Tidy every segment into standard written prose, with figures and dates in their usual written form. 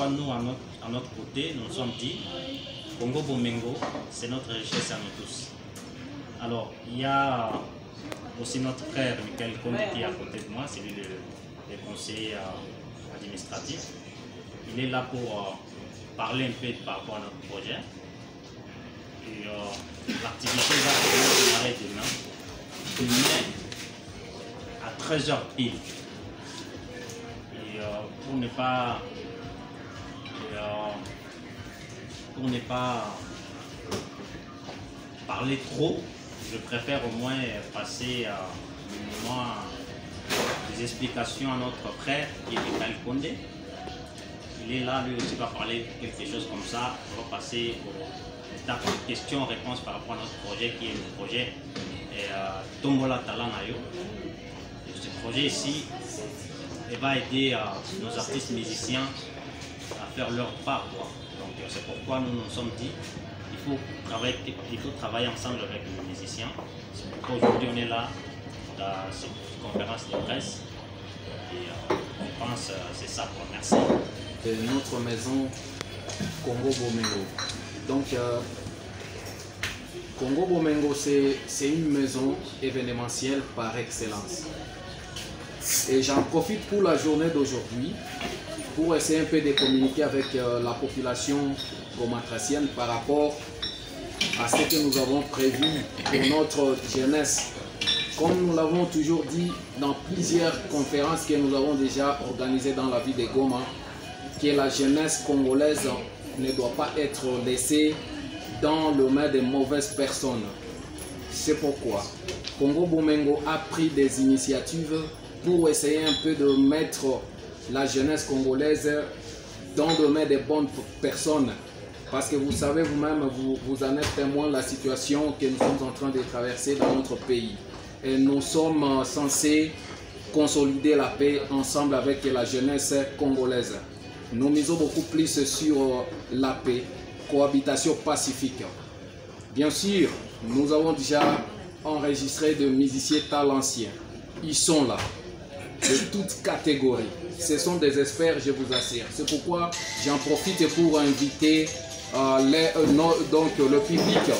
pourquoi nous, à notre côté, nous nous sommes dit, Congo Bomengo, c'est notre richesse à nous tous. Alors, il y a aussi notre frère Michael Konde qui est à côté de moi, c'est lui le conseiller administratif. Il est là pour parler un peu par rapport à notre projet. Et l'activité va démarrer demain à 13h pile. Et pour ne pas parler trop, je préfère au moins passer un moment des explications à notre frère qui est Michael Konde. Il est là, lui aussi va parler quelque chose comme ça. On va passer aux étapes de questions-réponses par rapport à notre projet qui est le projet Tombola Talanayo. Ce projet ici va aider nos artistes musiciens à faire leur part. Donc c'est pourquoi nous nous sommes dit il faut travailler ensemble avec les musiciens. C'est pourquoi aujourd'hui on est là dans cette conférence de presse. Et je pense que c'est ça pour merci. De notre maison Congo Bomengo. Donc Congo Bomengo c'est une maison événementielle par excellence. Et j'en profite pour la journée d'aujourd'hui pour essayer un peu de communiquer avec la population gomatracienne par rapport à ce que nous avons prévu pour notre jeunesse. Comme nous l'avons toujours dit dans plusieurs conférences que nous avons déjà organisées dans la ville de Goma, que la jeunesse congolaise ne doit pas être laissée dans le main de mauvaises personnes. C'est pourquoi Congo Bomengo a pris des initiatives pour essayer un peu de mettre la jeunesse congolaise dans le main des bonnes personnes. Parce que vous savez vous-même, vous en êtes témoin de la situation que nous sommes en train de traverser dans notre pays. Et nous sommes censés consolider la paix ensemble avec la jeunesse congolaise. Nous misons beaucoup plus sur la paix, cohabitation pacifique. Bien sûr, nous avons déjà enregistré des musiciens talentueux. Ils sont là, de toutes catégories. Ce sont des experts, je vous assure. C'est pourquoi j'en profite pour inviter le public.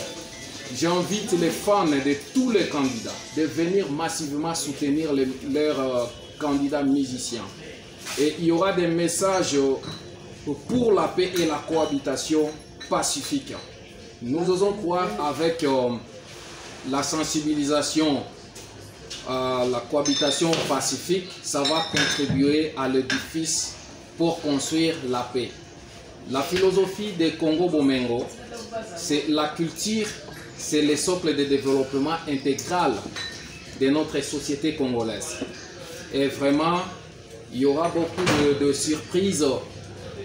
J'invite les fans de tous les candidats de venir massivement soutenir leurs candidats musiciens. Et il y aura des messages pour la paix et la cohabitation pacifique. Nous osons croire avec la sensibilisation à la cohabitation pacifique, ça va contribuer à l'édifice pour construire la paix. La philosophie de Congo Bomengo, c'est la culture, c'est le socle de développement intégral de notre société congolaise. Et vraiment, il y aura beaucoup de surprises.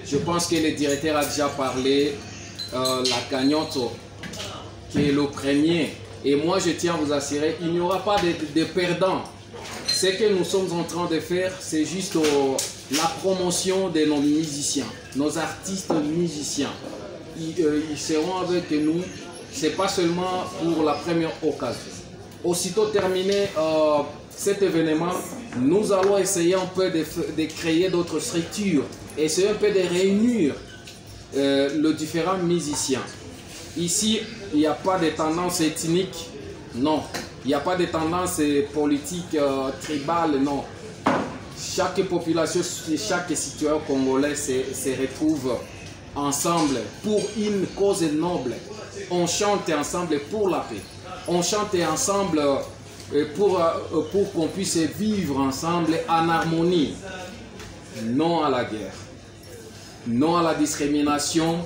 Je pense que le directeur a déjà parlé, la gagnante qui est le premier. Et moi, je tiens à vous assurer, il n'y aura pas de perdants. Ce que nous sommes en train de faire, c'est juste la promotion de nos musiciens, nos artistes musiciens. Ils seront avec nous, ce n'est pas seulement pour la première occasion. Aussitôt terminé cet événement, nous allons essayer un peu de créer d'autres structures, essayer un peu de réunir les différents musiciens. Ici, il n'y a pas de tendance ethnique, non. Il n'y a pas de tendance politique, tribale, non. Chaque population, chaque citoyen congolais se retrouve ensemble pour une cause noble. On chante ensemble pour la paix. On chante ensemble pour qu'on puisse vivre ensemble en harmonie. Non à la guerre, non à la discrimination,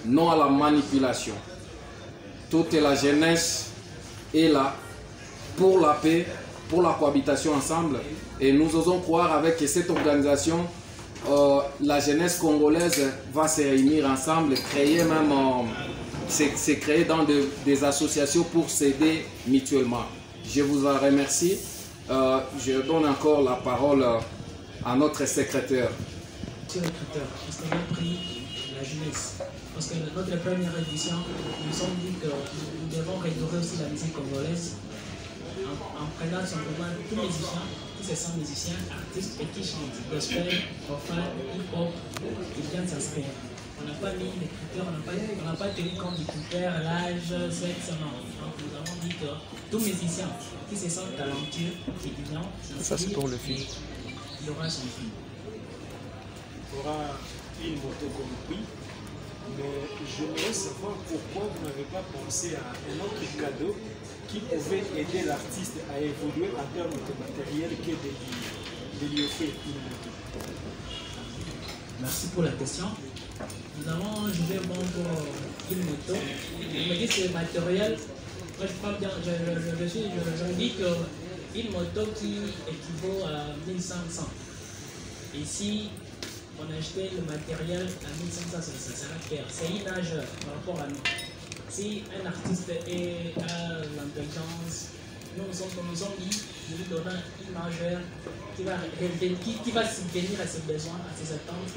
non à la manipulation. Toute la jeunesse est là pour la paix, pour la cohabitation ensemble. Et nous osons croire avec cette organisation, la jeunesse congolaise va se réunir ensemble, créer même, se créer dans des associations pour s'aider mutuellement. Je vous en remercie. Je donne encore la parole à notre secrétaire. Monsieur le tuteur, parce qu'on a pris la jeunesse. Parce que notre première édition, nous nous sommes dit que nous devons redorer aussi la musique congolaise en prenant simplement tous les musiciens qui qui se sentent musiciens, artistes et qui chantent gospel, profane, hip-hop, qui viennent s'inscrire. On n'a pas mis les critères, on n'a pas tenu compte du critère, l'âge, sexe, non. Donc nous avons dit que tout musicien qui se sent talentueux, étudiant, ça c'est pour le film. Il aura son film. Il aura une moto comme prix, mais j'aimerais savoir pourquoi vous n'avez pas pensé à un autre cadeau qui pouvait aider l'artiste à évoluer en termes de matériel que de lui offrir une moto. Merci pour la question. Nous avons joué vendre une moto. Je me dis que c'est matériel. Moi je crois bien, je dis qu'une moto qui équivaut à 1500. Ici, on a acheté le matériel à 1500, ça sera clair. C'est une âge par rapport à nous. Si un artiste a l'intelligence, nous nous sommes dit, nous lui donnons une majeure qui va subvenir à ses besoins, à ses attentes.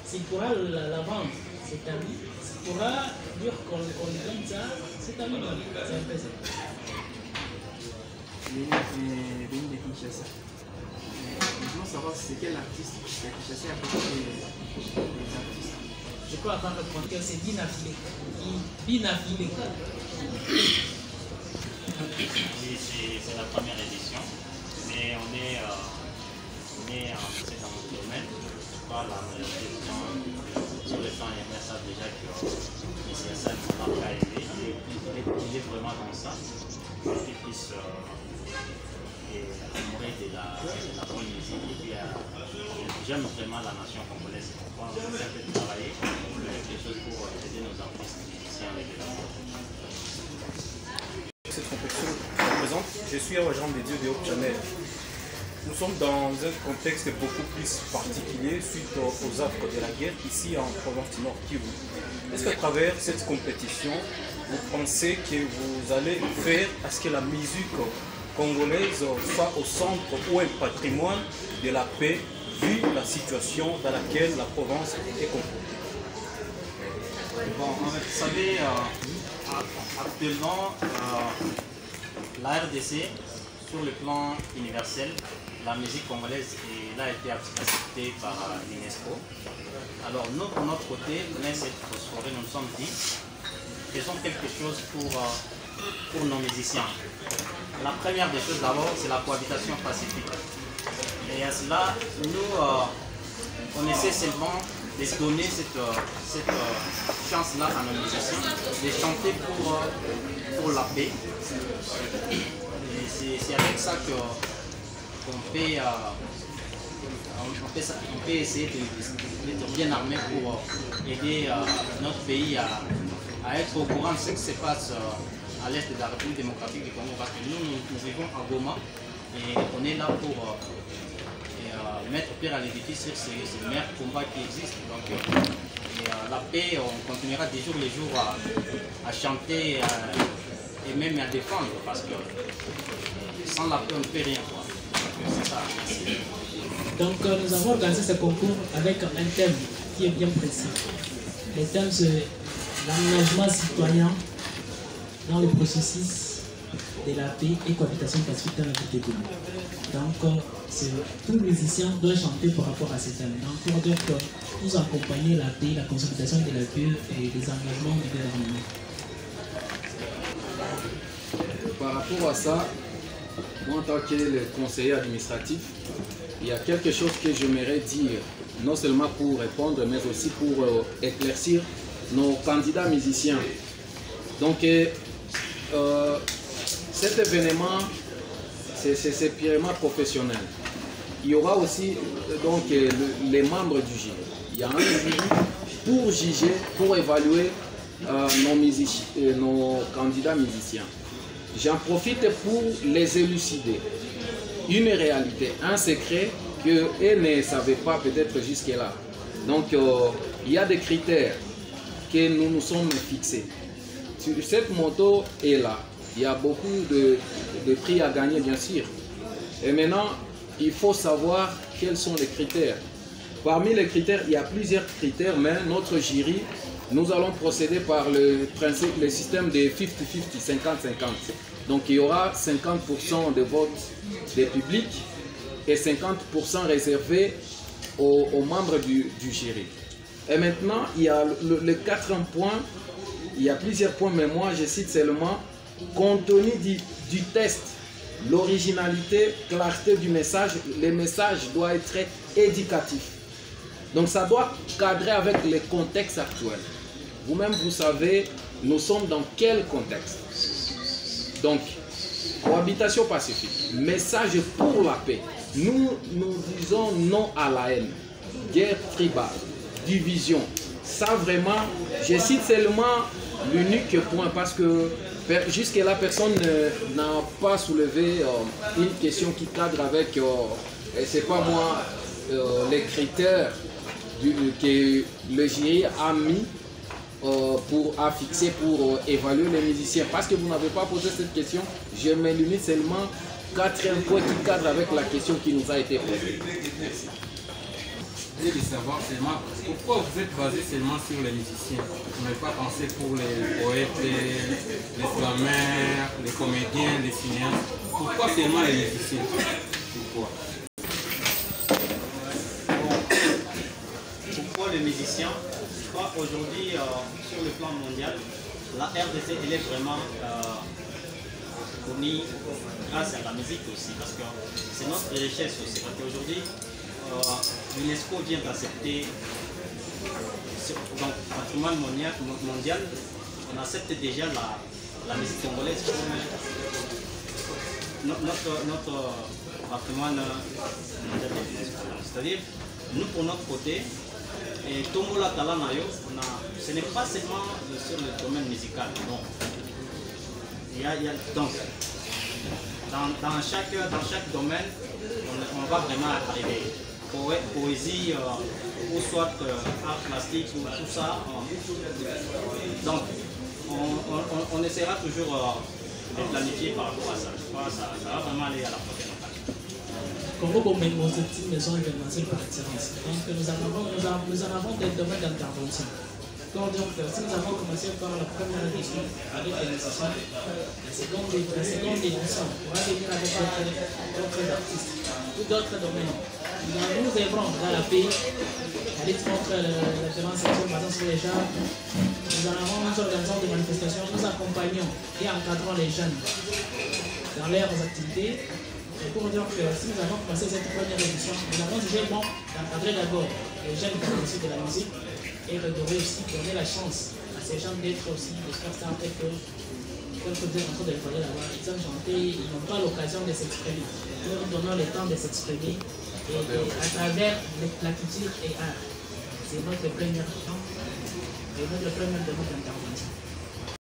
S'il pourra la vendre, c'est à lui. S'il pourra dire qu'on lui donne ça, c'est à lui. C'est un peu ça. de Kinshasa. Je veux savoir c'est quel artiste de Kinshasa a beaucoup des artistes. Je peux avoir répondu que c'est Binafilé. Binafilé. C'est la première édition, mais on est dans notre domaine. La majorité du temps, sur le temps, il y a ça déjà que c'est ça qui m'a pas aidé. Il est vraiment dans ça. Il puisse améliorer de la bonne musique. Et puis, j'aime vraiment la nation congolaise. C'est pourquoi on essaie de travailler pour quelque chose pour aider nos artistes musiciens avec les Cette compétition représente, je suis agent des dieux de Haute-Janelle. Nous sommes dans un contexte beaucoup plus particulier suite aux affres de la guerre ici en province du Nord Kivu. Est-ce qu'à travers cette compétition, vous pensez que vous allez faire à ce que la musique congolaise soit au centre ou un patrimoine de la paix vu la situation dans laquelle la province est confrontée? Bon, vous savez, actuellement, la RDC, sur le plan universel, la musique congolaise a été acceptée par l'UNESCO. Alors nous, de notre côté, cette soirée, nous nous sommes dit, faisons quelque chose pour nos musiciens. La première des choses d'abord, c'est la cohabitation pacifique. Et à cela, nous, on essaie seulement de donner cette chance-là à nos musiciens, de chanter pour la paix. Et c'est avec ça qu'on peut essayer d'être bien armé pour aider notre pays à être au courant de ce qui se passe à l'est de la République démocratique du Congo. Parce que nous vivons à Goma et on est là pour mettre pierre à l'édifice sur ces meilleurs combats qui existent. Donc, la paix, on continuera de jour les jours à chanter et même à défendre parce que sans la paix, on ne peut rien. C'est ça. Donc, nous avons organisé ce concours avec un thème qui est bien précis. Le thème, c'est l'engagement citoyen dans le processus de la paix et cohabitation pacifique dans la vie de l'État. Donc, tout musicien doit chanter par rapport à ce thème. Donc, pour dire que nous accompagner la paix, la consolidation de la paix et les engagements du gouvernement. Par rapport à ça, moi en tant que conseiller administratif, il y a quelque chose que j'aimerais dire, non seulement pour répondre, mais aussi pour éclaircir nos candidats musiciens. Donc, cet événement, c'est purement professionnel. Il y aura aussi donc, les membres du jury. Il y a un jury pour juger, pour évaluer nos candidats musiciens. J'en profite pour les élucider. Une réalité, un secret qu'eux ne savaient pas peut-être jusque-là. Donc, il y a des critères que nous nous sommes fixés. Cette moto est là. Il y a beaucoup de prix à gagner, bien sûr. Et maintenant, il faut savoir quels sont les critères. Parmi les critères, il y a plusieurs critères, mais notre jury, nous allons procéder par le système de 50-50, 50-50. Donc il y aura 50% de votes des publics et 50% réservés aux membres du jury. Et maintenant, il y a le quatrième point, il y a plusieurs points, mais moi je cite seulement contenu du test, l'originalité, clarté du message. Le message doit être éducatif. Donc ça doit cadrer avec les contextes actuels. Vous-même, vous savez, nous sommes dans quel contexte? Donc, cohabitation pacifique, message pour la paix. Nous disons non à la haine, guerre tribale, division. Ça vraiment, je cite seulement l'unique point parce que jusque-là, personne n'a pas soulevé une question qui cadre avec, et c'est pas moi, les critères que le jury a mis à fixer pour évaluer les musiciens. Parce que vous n'avez pas posé cette question, je me limite seulement 4e point qui cadre avec la question qui nous a été posée. Merci. Je voulais savoir seulement pourquoi vous êtes basé seulement sur les musiciens. Vous n'avez pas pensé pour les poètes, les slameurs, les comédiens, les cinéastes. Pourquoi seulement les musiciens? Pourquoi? Pourquoi les musiciens? Je crois qu'aujourd'hui, sur le plan mondial, la RDC elle est vraiment connue grâce à la musique aussi, parce que c'est notre richesse aussi. Parce qu'aujourd'hui, l'UNESCO vient d'accepter, dans le patrimoine mondial, on accepte déjà la musique congolaise. Notre patrimoine mondial de l'UNESCO. C'est-à-dire, nous pour notre côté, et Tomola Talanayo, ce n'est pas seulement sur le domaine musical, non. Donc, dans chaque domaine, on va vraiment arriver. Poésie, ou soit art plastique, ou tout ça. Donc, on essaiera toujours de planifier par rapport à ça. Je crois que ça va vraiment aller à la prochaine occasion. Congo Bombengo, c'est une maison événementielle par excellence. Donc nous en avons des domaines d'intervention. Donc si nous avons commencé par la première édition avec les musiciens, la seconde édition on va venir avec d'autres artistes ou d'autres domaines. Nous œuvrons dans la paix, la lutte contre la violence sexuelle basée sur les genres. Nous organisons des manifestations, nous accompagnons et encadrons les jeunes dans leurs activités. Et pour dire que si nous avons commencé cette première édition, nous avons jugé bon d'encadrer d'abord les jeunes qui font aussi de la musique et de aussi donner la chance à ces gens d'être aussi des superstars tels que vous êtes en train de le voir là-bas. Ils ont chanté, ils n'ont pas l'occasion de s'exprimer. Nous leur donnons le temps de s'exprimer et à travers la culture et art. C'est notre première de notre intervention.